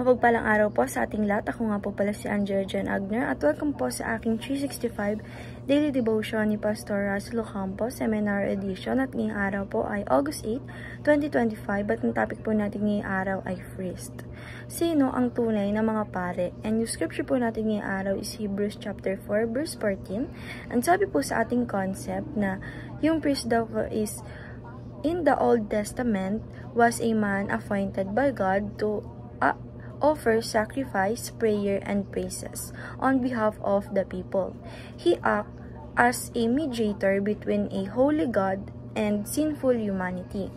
Mapagpalang araw po sa ating lahat. Ako nga po pala si Angela Jen Agner at welcome po sa aking 365 Daily Devotion ni Pastor Russell Ocampo Seminar Edition. At ngayong araw po ay August 8, 2025 at ang topic po natin ngayong araw ay priest. Sino ang tunay na mga pare? And yung scripture po natin ngayong araw is Hebrews chapter 4 verse 14. And sabi po sa ating concept na yung priest daw is in the Old Testament was a man appointed by God to offer sacrifice, prayer, and praises on behalf of the people. He acts as a mediator between a holy God and sinful humanity.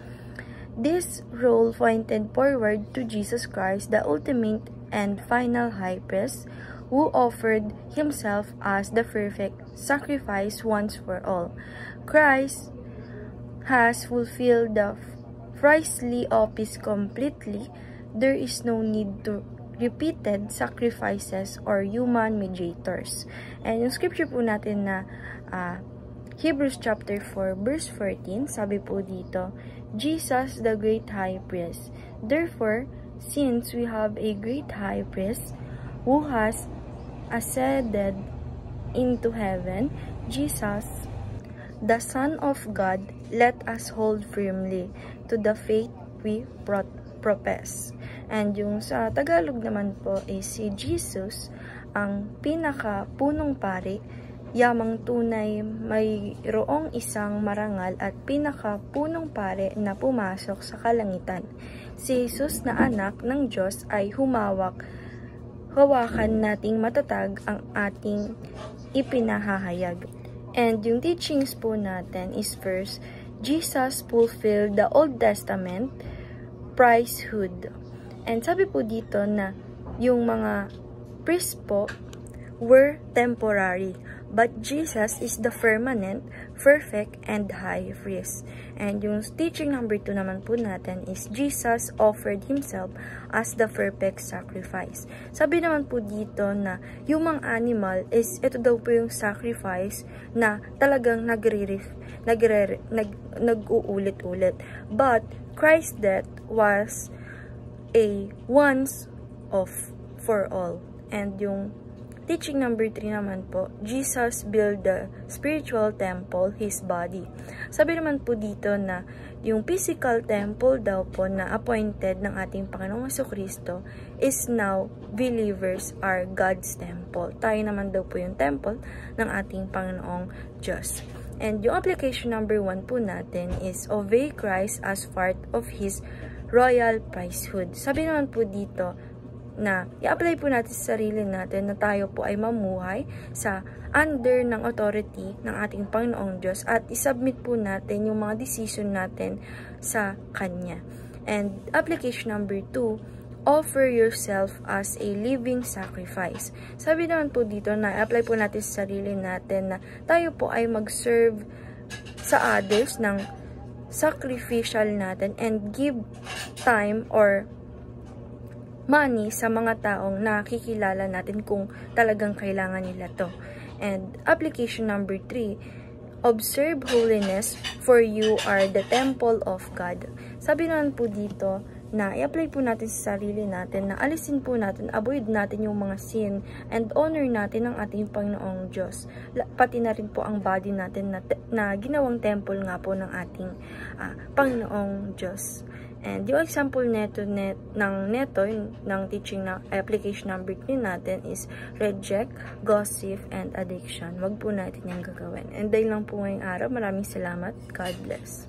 This role pointed forward to Jesus Christ, the ultimate and final high priest, who offered himself as the perfect sacrifice once for all. Christ has fulfilled the priestly office completely. There is no need to repeated sacrifices or human mediators. And yung scripture po natin na Hebrews chapter 4 verse 14, sabi po dito, Jesus the great high priest. Therefore, since we have a great high priest who has ascended into heaven, Jesus, the Son of God, let us hold firmly to the faith we profess. And yung sa Tagalog naman po is si Jesus, ang pinaka-punong pari, yamang tunay mayroong isang marangal at pinaka-punong pari na pumasok sa kalangitan. Si Jesus na anak ng Diyos ay hawakan nating matatag ang ating ipinahahayag. And yung teachings po natin is first, Jesus fulfilled the Old Testament priesthood. And sabi po dito na yung mga priest po were temporary, but Jesus is the permanent, perfect, and high priest. And yung teaching number 2 naman po natin is Jesus offered himself as the perfect sacrifice. Sabi naman po dito na yung mga animal is ito daw po yung sacrifice na talagang nag-uulit-ulit. But Christ's death was a once for all. And yung teaching number 3 naman po, Jesus built the spiritual temple, his body. Sabi naman po dito na yung physical temple daw po na appointed ng ating Panginoong Jesucristo is now believers are God's temple. Tayo naman daw po yung temple ng ating Panginoong Diyos. And yung application number 1 po natin is obey Christ as part of his royal priesthood. Sabi naman po dito na i-apply po natin sa sarili natin na tayo po ay mamuhay sa under ng authority ng ating Panginoong Diyos at isubmit po natin yung mga decision natin sa Kanya. And application number 2, offer yourself as a living sacrifice. Sabi naman po dito na i-apply po natin sa sarili natin na tayo po ay mag-serve sa others ng sacrificial natin and give time or money sa mga taong nakikilala natin kung talagang kailangan nila to. And application number 3, observe holiness, for you are the temple of God. Sabi naman po dito na i-apply po natin sa sarili natin na alisin po natin, avoid natin yung mga sin and honor natin ang ating Panginoong Diyos. Pati na rin po ang body natin na ginawang temple nga po ng ating Panginoong Diyos. And yung example ng teaching na application number 3 natin is reject, gossip, and addiction. Wag po natin yung gagawin. And dahil lang po ngayong araw, maraming salamat. God bless.